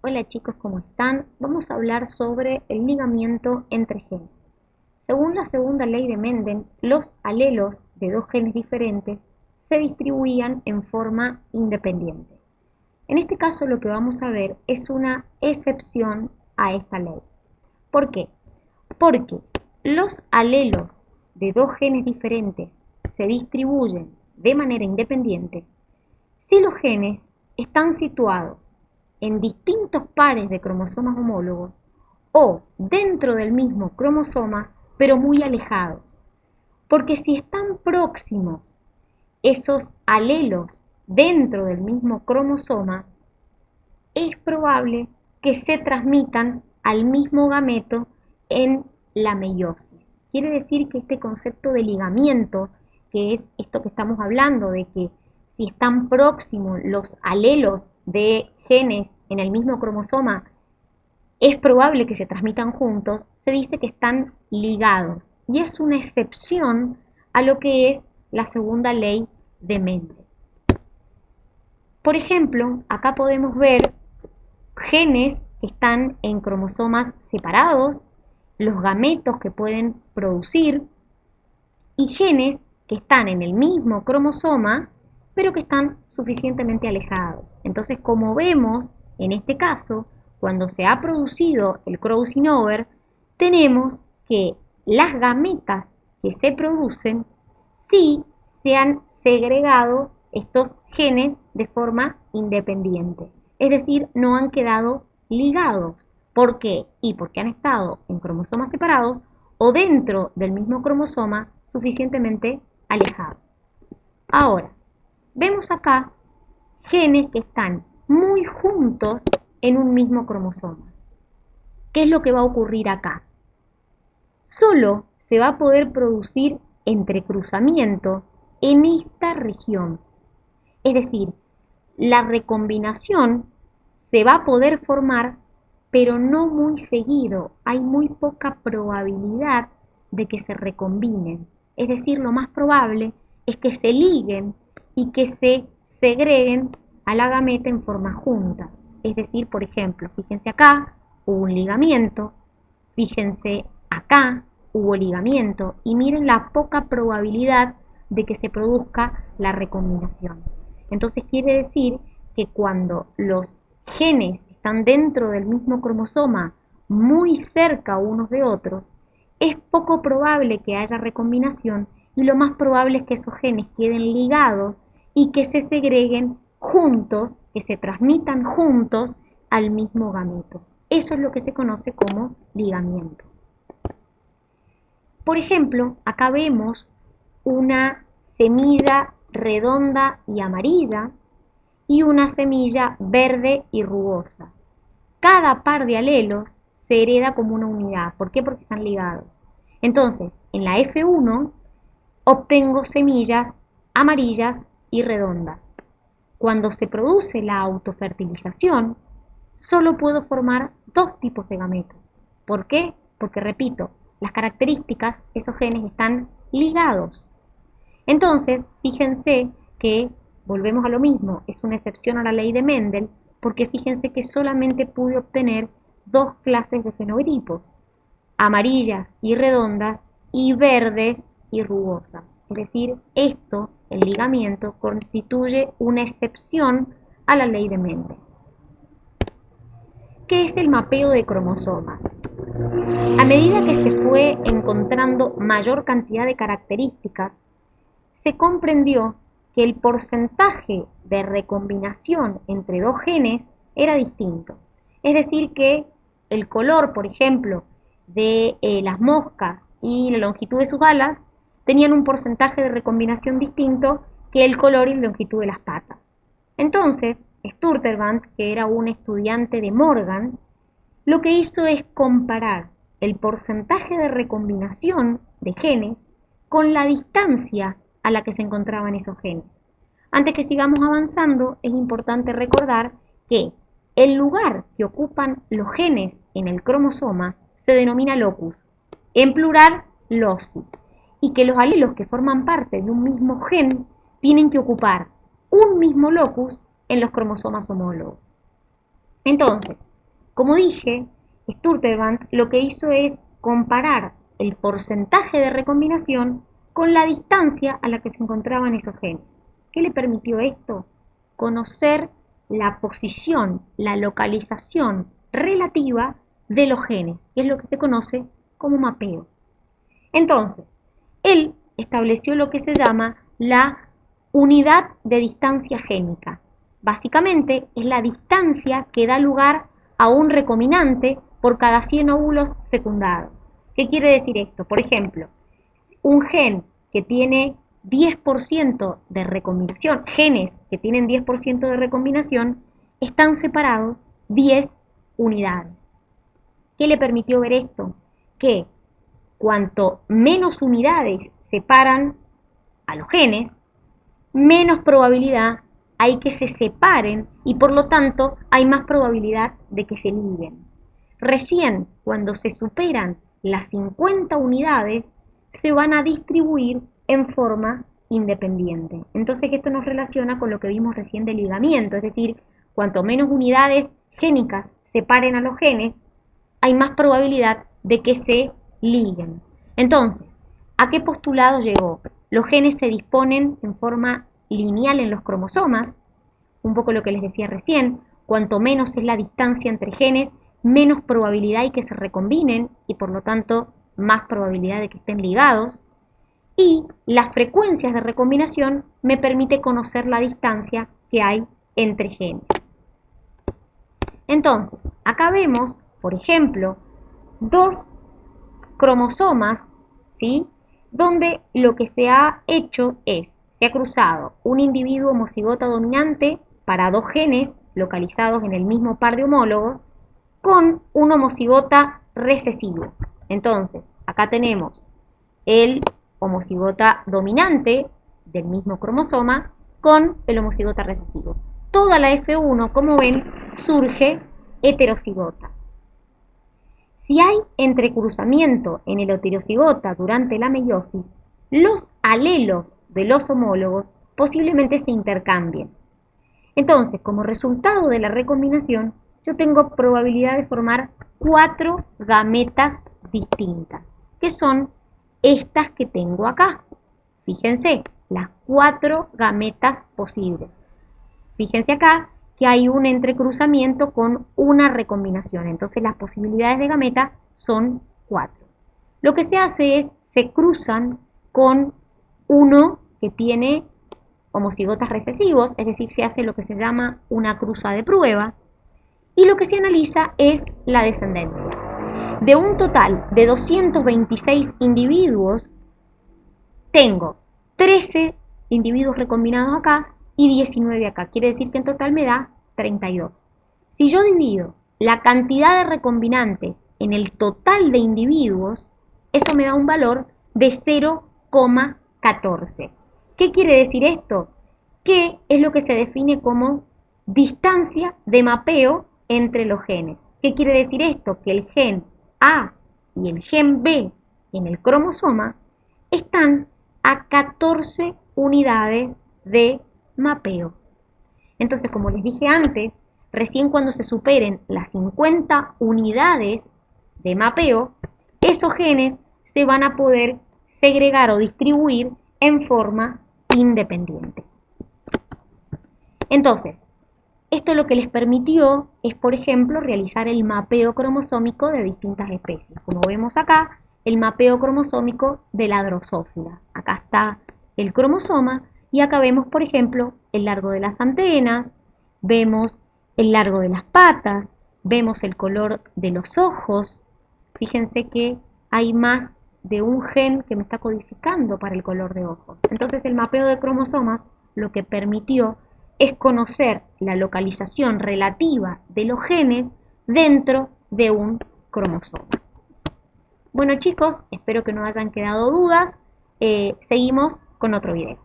Hola chicos, ¿cómo están? Vamos a hablar sobre el ligamiento entre genes. Según la segunda ley de Mendel, los alelos de dos genes diferentes se distribuían en forma independiente. En este caso lo que vamos a ver es una excepción a esta ley. ¿Por qué? Porque los alelos de dos genes diferentes se distribuyen de manera independiente si los genes están situados en distintos pares de cromosomas homólogos o dentro del mismo cromosoma, pero muy alejados. Porque si están próximos esos alelos dentro del mismo cromosoma, es probable que se transmitan al mismo gameto en la meiosis. Quiere decir que este concepto de ligamiento, que es esto que estamos hablando, de que si están próximos los alelos de genes en el mismo cromosoma, es probable que se transmitan juntos, se dice que están ligados. Y es una excepción a lo que es la segunda ley de Mendel. Por ejemplo, acá podemos ver genes que están en cromosomas separados, los gametos que pueden producir, y genes que están en el mismo cromosoma, pero que están suficientemente alejados. Entonces, como vemos en este caso, cuando se ha producido el crossing over, tenemos que las gametas que se producen sí se han segregado estos genes de forma independiente. Es decir, no han quedado ligados. ¿Por qué? Y porque han estado en cromosomas separados o dentro del mismo cromosoma suficientemente alejados. Ahora, vemos acá genes que están muy juntos en un mismo cromosoma. ¿Qué es lo que va a ocurrir acá? Solo se va a poder producir entrecruzamiento en esta región. Es decir, la recombinación se va a poder formar, pero no muy seguido. Hay muy poca probabilidad de que se recombinen. Es decir, lo más probable es que se liguen y que se segreguen a la gameta en forma junta. Es decir, por ejemplo, fíjense acá, hubo un ligamiento, fíjense acá, hubo ligamiento, y miren la poca probabilidad de que se produzca la recombinación. Entonces quiere decir que cuando los genes están dentro del mismo cromosoma, muy cerca unos de otros, es poco probable que haya recombinación y lo más probable es que esos genes queden ligados y que se segreguen juntos, que se transmitan juntos al mismo gameto. Eso es lo que se conoce como ligamiento. Por ejemplo, acá vemos una semilla redonda y amarilla y una semilla verde y rugosa. Cada par de alelos se hereda como una unidad. ¿Por qué? Porque están ligados. Entonces, en la F1 obtengo semillas amarillas y redondas. Cuando se produce la autofertilización, solo puedo formar dos tipos de gametos. ¿Por qué? Porque, repito, las características, esos genes están ligados. Entonces, fíjense que, volvemos a lo mismo, es una excepción a la ley de Mendel, porque fíjense que solamente pude obtener dos clases de fenotipos, amarillas y redondas y verdes y rugosas. Es decir, esto, el ligamiento, constituye una excepción a la ley de Mendel. ¿Qué es el mapeo de cromosomas? A medida que se fue encontrando mayor cantidad de características, se comprendió que el porcentaje de recombinación entre dos genes era distinto. Es decir, que el color, por ejemplo, de las moscas y la longitud de sus alas tenían un porcentaje de recombinación distinto que el color y la longitud de las patas. Entonces, Sturtevant, que era un estudiante de Morgan, lo que hizo es comparar el porcentaje de recombinación de genes con la distancia a la que se encontraban esos genes. Antes que sigamos avanzando, es importante recordar que el lugar que ocupan los genes en el cromosoma se denomina locus, en plural loci, y que los alelos que forman parte de un mismo gen tienen que ocupar un mismo locus en los cromosomas homólogos. Entonces, Como dije, Sturtevant lo que hizo es comparar el porcentaje de recombinación con la distancia a la que se encontraban esos genes. ¿Qué le permitió esto? Conocer la posición, la localización relativa de los genes, que es lo que se conoce como mapeo. Entonces, él estableció lo que se llama la unidad de distancia génica. Básicamente es la distancia que da lugar a un recombinante por cada 100 óvulos fecundados. ¿Qué quiere decir esto? Por ejemplo, un gen que tiene 10% de recombinación, genes que tienen 10% de recombinación, están separados 10 unidades. ¿Qué le permitió ver esto? Que cuanto menos unidades separan a los genes, menos probabilidad hay que se separen y por lo tanto hay más probabilidad de que se liguen. Recién cuando se superan las 50 unidades se van a distribuir en forma independiente. Entonces esto nos relaciona con lo que vimos recién del ligamiento, es decir, cuanto menos unidades génicas separen a los genes, hay más probabilidad de que se liguen. Entonces, ¿a qué postulado llegó? Los genes se disponen en forma lineal en los cromosomas, un poco lo que les decía recién, cuanto menos es la distancia entre genes, menos probabilidad hay que se recombinen y por lo tanto más probabilidad de que estén ligados. Y las frecuencias de recombinación me permite conocer la distancia que hay entre genes. Entonces, acá vemos, por ejemplo, dos cromosomas, ¿sí? Donde lo que se ha hecho es, se ha cruzado un individuo homocigota dominante para dos genes localizados en el mismo par de homólogos con un homocigota recesivo. Entonces, acá tenemos el homocigota dominante del mismo cromosoma con el homocigota recesivo. Toda la F1, como ven, surge heterocigota. Si hay entrecruzamiento en el heterocigota durante la meiosis, los alelos de los homólogos posiblemente se intercambien. Entonces, como resultado de la recombinación, yo tengo probabilidad de formar 4 gametas distintas, que son estas que tengo acá. Fíjense, las 4 gametas posibles. Fíjense acá que hay un entrecruzamiento con una recombinación, entonces las posibilidades de gameta son 4. Lo que se hace es, se cruzan con uno que tiene homocigotas recesivos, es decir, se hace lo que se llama una cruza de prueba, y lo que se analiza es la descendencia. De un total de 226 individuos, tengo 13 individuos recombinados acá y 19 acá. Quiere decir que en total me da 32. Si yo divido la cantidad de recombinantes en el total de individuos, eso me da un valor de 0,14. ¿Qué quiere decir esto? Que es lo que se define como distancia de mapeo entre los genes. ¿Qué quiere decir esto? Que el gen A y el gen B en el cromosoma están a 14 unidades de mapeo. Entonces, como les dije antes, recién cuando se superen las 50 unidades de mapeo, esos genes se van a poder segregar o distribuir en forma independiente. Entonces, esto lo que les permitió es, por ejemplo, realizar el mapeo cromosómico de distintas especies. Como vemos acá, el mapeo cromosómico de la Drosophila. Acá está el cromosoma y acá vemos, por ejemplo, el largo de las antenas, vemos el largo de las patas, vemos el color de los ojos. Fíjense que hay más de un gen que me está codificando para el color de ojos. Entonces el mapeo de cromosomas lo que permitió es conocer la localización relativa de los genes dentro de un cromosoma. Bueno chicos, espero que no hayan quedado dudas. Seguimos con otro video.